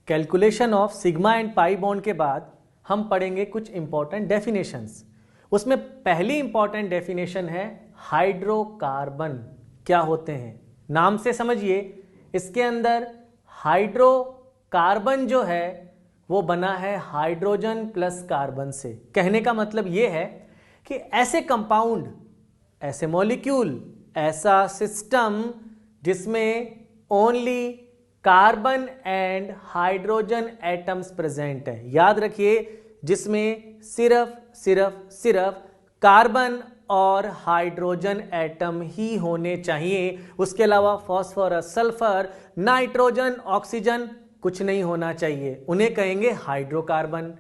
Calculation of sigma and pi bond के बाद हम पढ़ेंगे कुछ इंपॉर्टेंट डेफिनेशंस। उसमें पहली इंपॉर्टेंट डेफिनेशन है हाइड्रोकार्बन क्या होते हैं। नाम से समझिए, इसके अंदर हाइड्रोकार्बन जो है वो बना है हाइड्रोजन प्लस कार्बन से। कहने का मतलब ये है कि ऐसे कंपाउंड, ऐसे मॉलिक्यूल, ऐसा सिस्टम जिसमें only carbon and hydrogen atoms present है। याद रखिए, जिसमें सिर्फ कार्बन और हाइड्रोजन एटम ही होने चाहिए, उसके अलावा फास्फोरस, सल्फर, नाइट्रोजन, ऑक्सीजन कुछ नहीं होना चाहिए, उन्हें कहेंगे हाइड्रोकार्बन।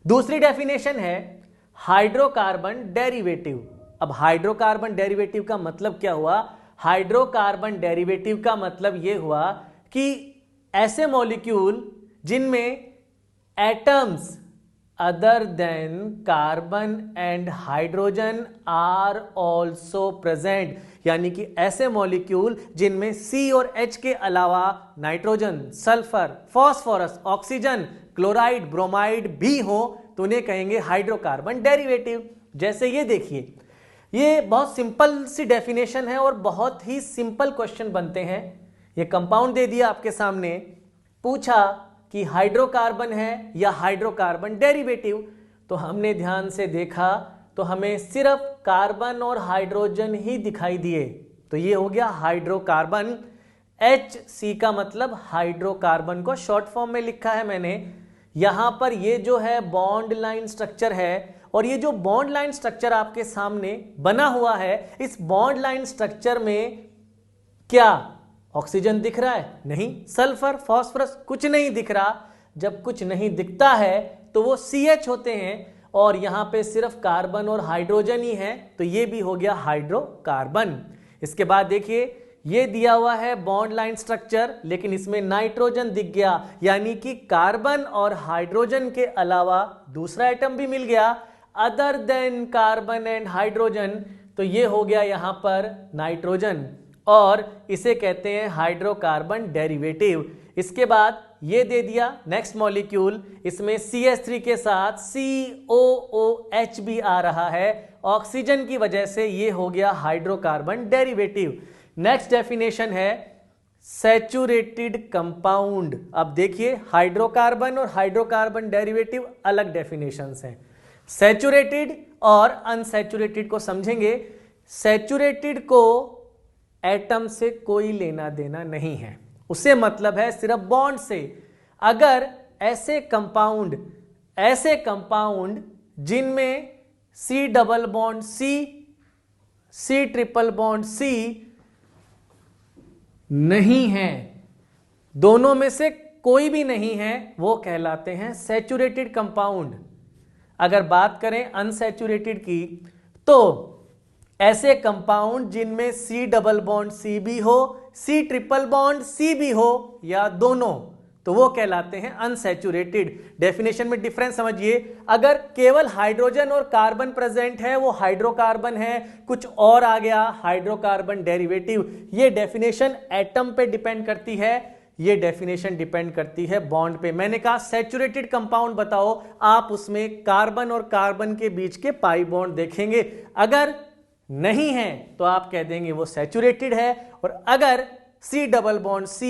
दूसरी डेफिनेशन है हाइड्रोकार्बन डेरिवेटिव। अब हाइड्रोकार्बन डेरिवेटिव का मतलब क्या हुआ? हाइड्रोकार्बन डेरिवेटिव का मतलब यह हुआ कि ऐसे मॉलिक्यूल जिनमें atoms other than carbon and hydrogen are also present, यानी कि ऐसे मॉलिक्यूल जिनमें C और H के अलावा nitrogen, sulphur, phosphorus, oxygen, chloride, bromide भी हो तो उन्हें कहेंगे हाइड्रोकार्बन डेरिवेटिव। जैसे ये देखिए, ये बहुत सिंपल सी डेफिनेशन है और बहुत ही सिंपल क्वेश्चन बनते हैं। ये कंपाउंड दे दिया आपके सामने, पूछा कि हाइड्रोकार्बन है या हाइड्रोकार्बन डेरिवेटिव, तो हमने ध्यान से देखा तो हमें सिर्फ कार्बन और हाइड्रोजन ही दिखाई दिए, तो ये हो गया हाइड्रोकार्बन। HC का मतलब हाइड्रोकार्बन को शॉर्ट फॉर्म में लिखा है मैंने। यहां पर ये जो है बॉन्ड लाइन स्ट्रक्चर है, और ये जो बॉन्ड लाइन स्ट्रक्चर आपके सामने बना हुआ है, इस बॉन्ड लाइन स्ट्रक्चर में क्या ऑक्सीजन दिख रहा है? नहीं। सल्फर, फास्फोरस कुछ नहीं दिख रहा। जब कुछ नहीं दिखता है तो वो CH होते हैं, और यहां पे सिर्फ कार्बन और हाइड्रोजन ही है, तो ये भी हो गया हाइड्रोकार्बन। इसके बाद देखिए, ये दिया हुआ है बॉन्ड लाइन स्ट्रक्चर, लेकिन इसमें नाइट्रोजन दिख गया, यानी कि कार्बन और हाइड्रोजन के अलावा दूसरा एटम भी मिल गया other than carbon and hydrogen, तो ये हो गया यहां पर नाइट्रोजन, और इसे कहते हैं हाइड्रोकार्बन डेरिवेटिव। इसके बाद ये दे दिया नेक्स्ट मॉलिक्यूल, इसमें CH3 के साथ COOH भी आ रहा है, ऑक्सीजन की वजह से ये हो गया हाइड्रोकार्बन डेरिवेटिव। नेक्स्ट डेफिनेशन है सैचुरेटेड कंपाउंड। अब देखिए, हाइड्रोकार्बन और हाइड्रोकार्बन डेरिवेटिव अलग डेफिनेशंस हैं। सैचुरेटेड और अनसैचुरेटेड को समझेंगे। सैचुरेटेड को एटम से कोई लेना देना नहीं है, उसे मतलब है सिर्फ बॉन्ड से। अगर ऐसे कंपाउंड जिनमें C double bond C, C triple bond C नहीं है, दोनों में से कोई भी नहीं है, वो कहलाते हैं सैचुरेटेड कंपाउंड। अगर बात करें अनसैचुरेटेड की, तो ऐसे कंपाउंड जिनमें C डबल बॉन्ड C भी हो, C ट्रिपल बॉन्ड C भी हो, या दोनों, तो वो कहलाते हैं अनसैचुरेटेड। डेफिनेशन में डिफरेंस समझिए। अगर केवल हाइड्रोजन और कार्बन प्रेजेंट है वो हाइड्रोकार्बन है, कुछ और आ गया हाइड्रोकार्बन डेरिवेटिव। ये डेफिनेशन एटम पे डिपेंड करती है, ये डेफिनेशन डिपेंड करती है बॉन्ड पे। मैंने कहा सैचुरेटेड कंपाउंड बताओ, आप उसमें कार्बन और कार्बन के बीच के पाई बॉन्ड देखेंगे। अगर नहीं है तो आप कह देंगे वो सैचुरेटेड है। और अगर C डबल बॉन्ड C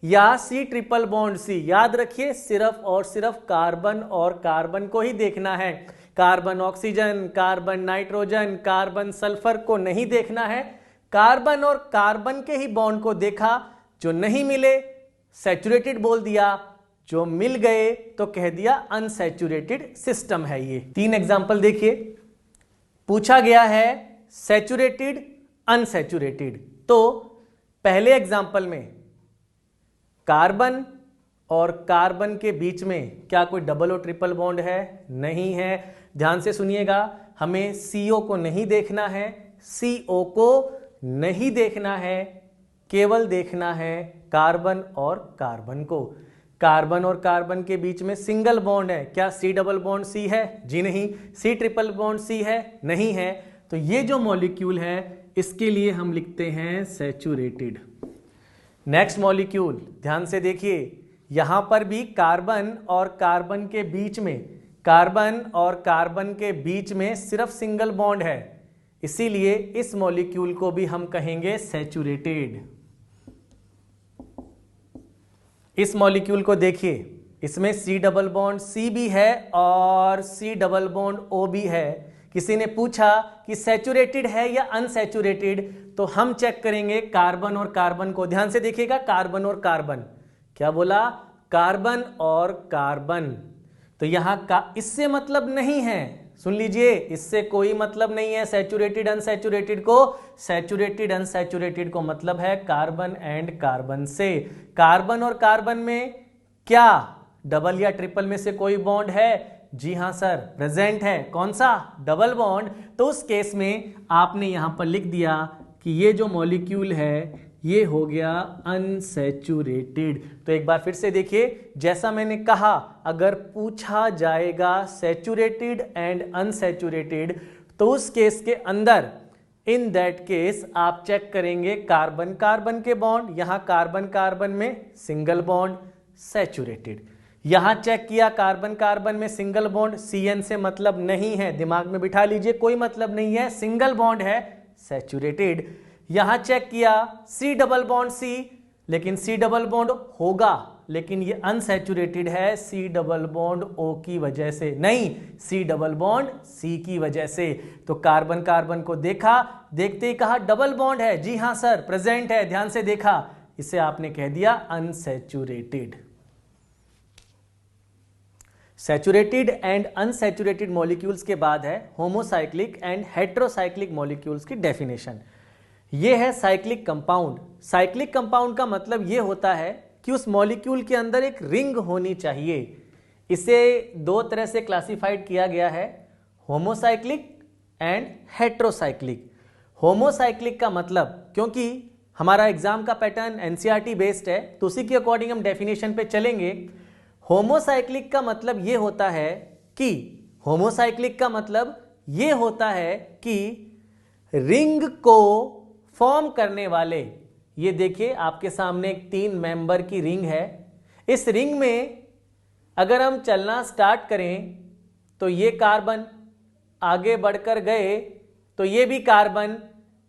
या C ट्रिपल बॉन्ड C, याद रखिए सिर्फ और सिर्फ कार्बन और कार्बन को ही देखना है, carbon oxygen, carbon nitrogen, carbon sulphur को नहीं देखना है। कार्बन और कार्बन के ही बॉन्ड को देखा, जो नहीं मिले सैचुरेटेड बोल दिया, जो मिल गए तो कह दिया अनसैचुरेटेड सिस्टम है। ये 3 एग्जाम्पल देखिए, पूछा गया है सैचुरेटेड, अनसैचुरेटेड। तो पहले एग्जाम्पल में कार्बन और कार्बन के बीच में क्या कोई डबल और ट्रिपल बॉन्ड है? नहीं है। ध्यान से सुनिएगा, हमें CO को नहीं देखना है, CO को नहीं देखना है, केवल देखना है कार्बन और कार्बन को। कार्बन और कार्बन के बीच में सिंगल बॉन्ड है, क्या C डबल बॉन्ड C है? जी नहीं। C ट्रिपल बॉन्ड C है? नहीं है। तो ये जो मॉलिक्यूल है इसके लिए हम लिखते हैं सैचुरेटेड। नेक्स्ट मॉलिक्यूल ध्यान से देखिए, यहां पर भी कार्बन और कार्बन के बीच में, कार्बन और कार्बन के बीच में सिर्फ सिंगल बॉन्ड है, इसीलिए इस मॉलिक्यूल को भी हम कहेंगे सैचुरेटेड। इस मॉलिक्यूल को देखिए, इसमें C डबल बॉन्ड C भी है और C डबल बॉन्ड O भी है। किसी ने पूछा कि सैचुरेटेड है या अनसैचुरेटेड, तो हम चेक करेंगे कार्बन और कार्बन को। ध्यान से देखिएगा, कार्बन और कार्बन, क्या बोला, कार्बन और कार्बन। तो यहां का इससे मतलब नहीं है, सुन लीजिए, इससे कोई मतलब नहीं है सैचुरेटेड अनसैचुरेटेड को। सैचुरेटेड अनसैचुरेटेड को मतलब है कार्बन एंड कार्बन से। कार्बन और कार्बन में क्या डबल या ट्रिपल में से कोई बॉन्ड है? जी हां सर, प्रेजेंट है। कौन सा? Double bond. तो उस केस में आपने यहां पर लिख दिया कि ये जो मॉलिक्यूल है ये हो गया अनसैचुरेटेड। तो एक बार फिर से देखिए, जैसा मैंने कहा, अगर पूछा जाएगा सैचुरेटेड एंड अनसैचुरेटेड, तो उस केस के अंदर, इन दैट केस आप चेक करेंगे कार्बन कार्बन के बॉन्ड। यहां कार्बन कार्बन में सिंगल बॉन्ड, सैचुरेटेड। यहां चेक किया कार्बन कार्बन में सिंगल बॉन्ड, CN से मतलब नहीं है, दिमाग में बिठा लीजिए, कोई मतलब नहीं है, सिंगल बॉन्ड है, सैचुरेटेड। यहां चेक किया C डबल बॉन्ड C, लेकिन C डबल बॉन्ड होगा, लेकिन ये अनसैचुरेटेड है C डबल बॉन्ड O की वजह से, नहीं, C डबल बॉन्ड C की वजह से। तो कार्बन कार्बन को देखा, देखते ही कहा डबल बॉन्ड है, जी हां सर, प्रेजेंट है, ध्यान से देखा, इसे आपने कह दिया unsaturated. Saturated and unsaturated molecules के बाद है होमोसाइक्लिक एंड हेटेरोसाइक्लिक मॉलिक्यूल्स की डेफिनेशन। ये है साइक्लिक कंपाउंड। साइक्लिक कंपाउंड का मतलब ये होता है कि उस मॉलिक्यूल के अंदर एक रिंग होनी चाहिए। इसे दो तरह से क्लासिफाइड किया गया है, होमोसाइक्लिक एंड हेटेरोसाइक्लिक। होमोसाइक्लिक का मतलब, क्योंकि हमारा एग्जाम का पैटर्न एनसीईआरटी बेस्ड है, तो उसी के अकॉर्डिंग हम डेफिनेशन पे चलेंगे। होमोसाइक्लिक का मतलब ये होता है कि, होमोसाइक्लिक का मतलब ये होता है कि रिंग को फॉर्म करने वाले, ये देखिए आपके सामने एक 3 मेंबर की रिंग है। इस रिंग में अगर हम चलना स्टार्ट करें तो ये कार्बन, आगे बढ़कर गए तो ये भी कार्बन,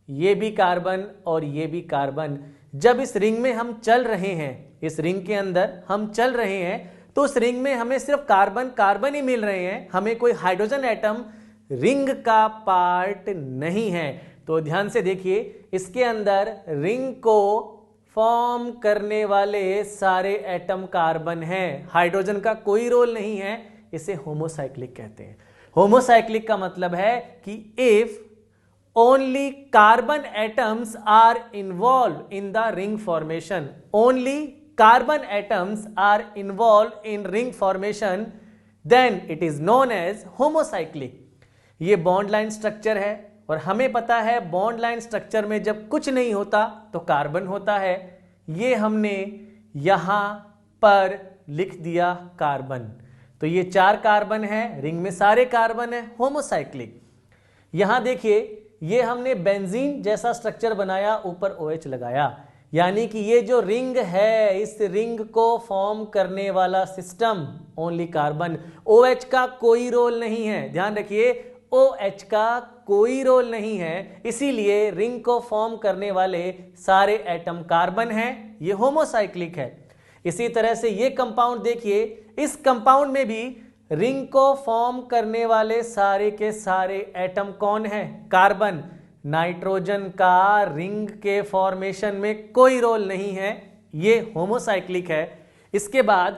ये भी कार्बन और ये भी कार्बन। जब इस रिंग में हम चल रहे हैं, इस रिंग के अंदर हम चल रहे हैं, तो उस रिंग में हमें सिर्फ कार्बन कार्बन ही मिल रहे हैं, हमें कोई हाइड्रोजन एटम रिंग का पार्ट नहीं है। तो ध्यान से देखिए, इसके अंदर रिंग को फॉर्म करने वाले सारे एटम कार्बन हैं, हाइड्रोजन का कोई रोल नहीं है, इसे होमोसाइक्लिक कहते हैं। होमोसाइक्लिक का मतलब है कि if only carbon atoms are involve in the ring formation, only carbon atoms are involved in ring formation, then it is known as homocyclic। ये बॉन्ड लाइन स्ट्रक्चर है और हमें पता है बॉन्ड लाइन स्ट्रक्चर में जब कुछ नहीं होता तो कार्बन होता है। ये हमने यहां पर लिख दिया कार्बन। तो ये 4 कार्बन है, रिंग में सारे कार्बन है, होमोसाइक्लिक। यहां देखिए, ये हमने बेंजीन जैसा स्ट्रक्चर बनाया, ऊपर OH लगाया, यानी कि ये जो रिंग है, इस रिंग को फॉर्म करने वाला सिस्टम ओनली कार्बन, OH का कोई रोल नहीं है। ध्यान रखिए, OH का कोई रोल नहीं है, इसीलिए रिंग को फॉर्म करने वाले सारे एटम कार्बन हैं, ये होमोसाइक्लिक है। इसी तरह से ये कंपाउंड देखिए, इस कंपाउंड में भी रिंग को फॉर्म करने वाले सारे के सारे एटम कौन है? कार्बन। नाइट्रोजन का रिंग के फॉर्मेशन में कोई रोल नहीं है, ये होमोसाइक्लिक है। इसके बाद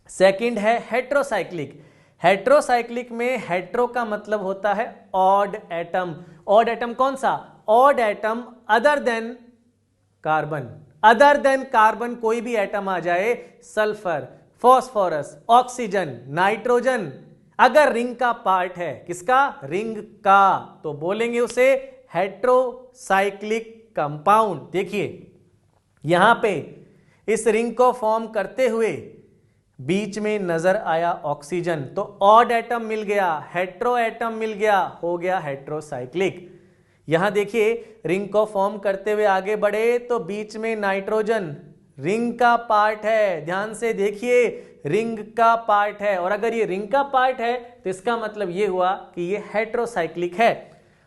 सेकंड है हेटेरोसाइक्लिक। हेटेरोसाइक्लिक में हेटेरो का मतलब होता है ऑड एटम। ऑड एटम कौन सा? Odd atom other than carbon. Other than carbon कोई भी एटम आ जाए, सल्फर, फॉस्फोरस, ऑक्सीजन, नाइट्रोजन, अगर रिंग का पार्ट है, किसका? रिंग का, तो बोलेंगे उसे हेटेरोसाइक्लिक कंपाउंड। देखिए यहां पे इस रिंग को फॉर्म करते हुए बीच में नजर आया ऑक्सीजन, तो ऑड एटम मिल गया, हेटेरो एटम मिल गया, हो गया हेटेरोसाइक्लिक। यहां देखिए रिंग को फॉर्म करते हुए आगे बढ़े तो बीच में नाइट्रोजन, रिंग का पार्ट है, ध्यान से देखिए, रिंग का पार्ट है। और अगर ये रिंग का पार्ट है तो इसका मतलब ये हुआ कि ये हेटेरोसाइक्लिक है।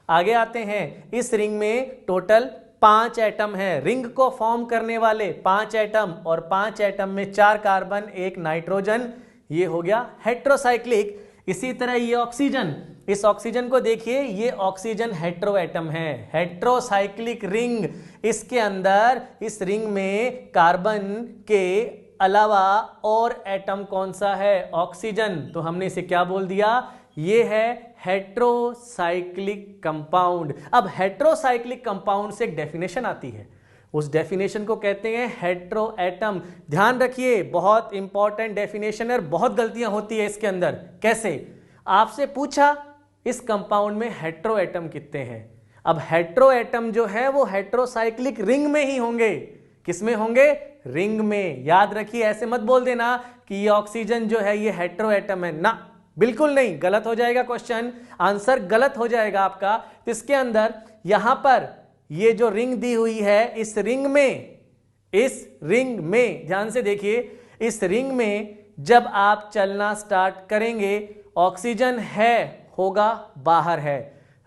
आगे आते हैं, इस रिंग में टोटल 5 एटम है, रिंग को फॉर्म करने वाले 5 एटम, और 5 एटम में 4 कार्बन 1 नाइट्रोजन, ये हो गया हेटेरोसाइक्लिक। इसी तरह ये ऑक्सीजन, इस ऑक्सीजन को देखिए, ये ऑक्सीजन हेटेरो एटम है, हेटेरोसाइक्लिक रिंग। इसके अंदर इस रिंग में कार्बन के अलावा और एटम कौन सा है? ऑक्सीजन। तो हमने इसे क्या बोल दिया? ये है हेटेरोसाइक्लिक कंपाउंड। अब हेटेरोसाइक्लिक कंपाउंड से एक डेफिनेशन आती है, उस डेफिनेशन को कहते हैं हेटेरो एटम। ध्यान रखिए, बहुत इंपॉर्टेंट डेफिनेशन है, बहुत गलतियां होती है इसके अंदर। कैसे? आपसे पूछा इस कंपाउंड में हेटेरो एटम कितने हैं। अब हेटेरो एटम जो है वो हेटेरोसाइक्लिक रिंग में ही होंगे। किसमें होंगे? रिंग में। याद रखिए, ऐसे मत बोल देना कि ये ऑक्सीजन जो है ये हेटेरो एटम है ना, बिल्कुल नहीं, गलत हो जाएगा क्वेश्चन, आंसर गलत हो जाएगा आपका। तो इसके अंदर यहां पर ये जो रिंग दी हुई है, इस रिंग में ध्यान से देखिए, इस रिंग में जब आप चलना स्टार्ट करेंगे, ऑक्सीजन है होगा बाहर है।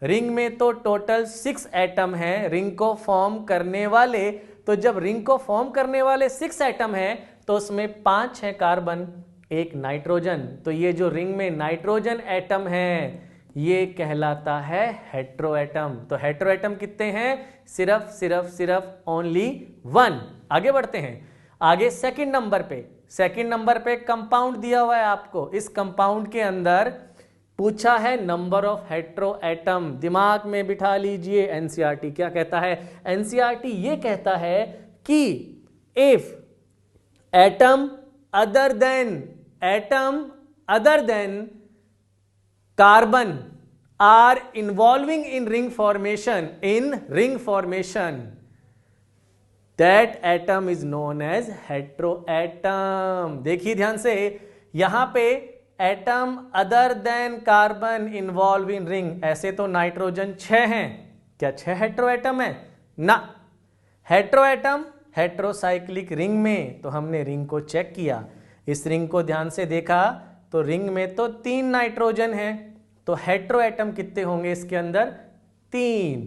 रिंग में तो टोटल 6 एटम हैं रिंग को फॉर्म करने वाले। तो जब रिंग को फॉर्म करने वाले 6 एटम हैं तो उसमें 5 है कार्बन 1 नाइट्रोजन। तो ये जो रिंग में नाइट्रोजन एटम है ये कहलाता है हेटेरो एटम। तो हेटेरो एटम कितने हैं? सिर्फ ओनली 1। आगे बढ़ते हैं, आगे सेकंड नंबर पे कंपाउंड दिया हुआ है आपको। इस कंपाउंड के अंदर पूछा है नंबर ऑफ हेटेरो एटम। दिमाग में बिठा लीजिए, एनसीईआरटी क्या कहता है? एनसीईआरटी ये कहता है कि if atom other than carbon are involving in ring formation, that atom is known as heteroatom। देखिए ध्यान से, यहां पे atom other than carbon involve in ring, ऐसे तो नाइट्रोजन 6 हैं, क्या 6 हेटेरोएटम है? ना, हेटेरोएटम हेटेरोसाइक्लिक रिंग में। तो हमने रिंग को चेक किया, इस रिंग को ध्यान से देखा तो रिंग में तो 3 नाइट्रोजन है, तो हेटेरोएटम कितने होंगे इसके अंदर? 3।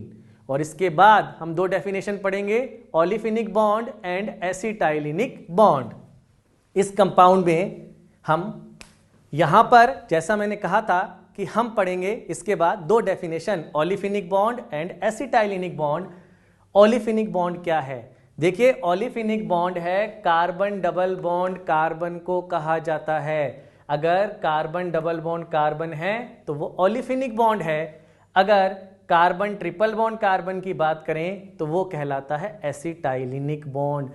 और इसके बाद हम 2 डेफिनेशन पढ़ेंगे, ओलिफिनिक बॉन्ड एंड एसिटाइलिनिक बॉन्ड। इस कंपाउंड में हम यहां पर, जैसा मैंने कहा था कि हम पढ़ेंगे इसके बाद 2 definition, olefinic bond and acetylenic bond. Olefinic bond क्या है? देखिए, ओलिफिनिक बॉन्ड है कार्बन डबल बॉन्ड कार्बन को कहा जाता है। अगर कार्बन डबल बॉन्ड कार्बन है तो वो ओलिफिनिक बॉन्ड है। अगर कार्बन ट्रिपल बॉन्ड कार्बन की बात करें तो वो कहलाता है एसिटाइलिनिक बॉन्ड।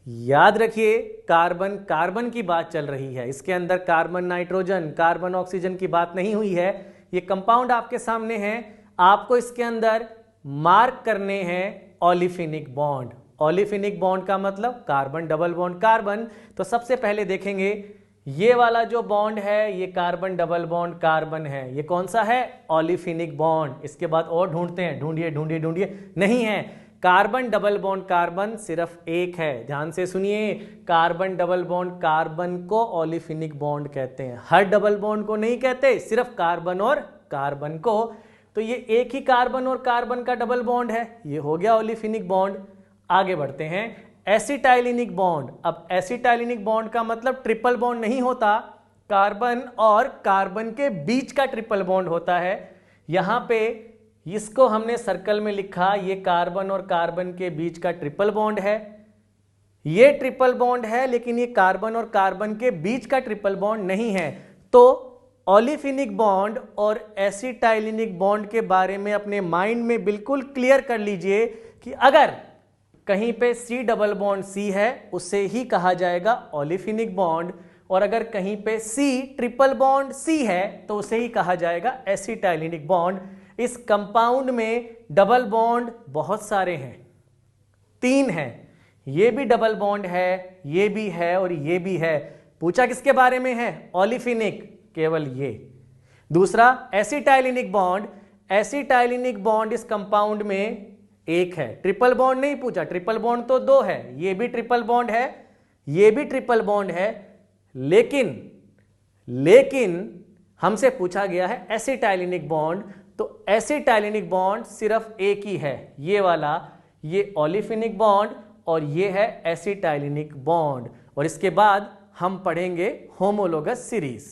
याद रखिए, कार्बन कार्बन की बात चल रही है, इसके अंदर कार्बन नाइट्रोजन कार्बन ऑक्सीजन की बात नहीं हुई है। ये कंपाउंड आपके सामने है, आपको इसके अंदर मार्क करने हैं ओलिफिनिक बॉन्ड। ओलिफिनिक बॉन्ड का मतलब कार्बन डबल बॉन्ड कार्बन। तो सबसे पहले देखेंगे ये वाला जो बॉन्ड है ये कार्बन डबल बॉन्ड कार्बन है, ये कौन सा है? ओलिफिनिक बॉन्ड। इसके बाद और ढूंढते हैं, ढूंढिए, नहीं है। कार्बन डबल बॉन्ड कार्बन सिर्फ एक है, ध्यान से सुनिए, कार्बन डबल बॉन्ड कार्बन को ओलिफिनिक बॉन्ड कहते हैं, हर डबल बॉन्ड को नहीं कहते, सिर्फ कार्बन और कार्बन को। तो ये एक ही कार्बन और कार्बन का डबल बॉन्ड है, ये हो गया ओलिफिनिक बॉन्ड। आगे बढ़ते हैं, एसिटाइलिनिक बॉन्ड। अब एसिटाइलिनिक बॉन्ड का मतलब ट्रिपल बॉन्ड नहीं होता, कार्बन और कार्बन के बीच का ट्रिपल बॉन्ड होता है। यहां पे इसको हमने सर्कल में लिखा, ये कार्बन और कार्बन के बीच का ट्रिपल बॉन्ड है। ये ट्रिपल बॉन्ड है लेकिन ये कार्बन और कार्बन के बीच का ट्रिपल बॉन्ड नहीं है। तो ओलिफिनिक बॉन्ड और एसिटाइलिनिक बॉन्ड के बारे में अपने माइंड में बिल्कुल क्लियर कर लीजिए कि अगर कहीं पे C डबल बॉन्ड C है उसे ही कहा जाएगा ओलिफिनिक बॉन्ड, और अगर कहीं पे C ट्रिपल बॉन्ड C है तो उसे ही कहा जाएगा एसिटाइलिनिक बॉन्ड। इस कंपाउंड में डबल बॉन्ड बहुत सारे हैं, 3 हैं, ये भी डबल बॉन्ड है, ये भी है और ये भी है। पूछा किसके बारे में है? ओलिफिनिक, केवल ये। दूसरा एसिटाइलिनिक बॉन्ड, एसिटाइलिनिक बॉन्ड इस कंपाउंड में एक है, ट्रिपल बॉन्ड नहीं पूछा, ट्रिपल बॉन्ड तो 2 है, ये भी ट्रिपल बॉन्ड है ये भी ट्रिपल बॉन्ड है, लेकिन हमसे पूछा गया है एसिटाइलिनिक बॉन्ड, तो एसिटाइलिनिक बॉन्ड सिर्फ एक ही है, ये वाला, ये ओलिफिनिक बॉन्ड और ये है एसिटाइलिनिक बॉन्ड। और इसके बाद हम पढ़ेंगे होमोलोगस सीरीज।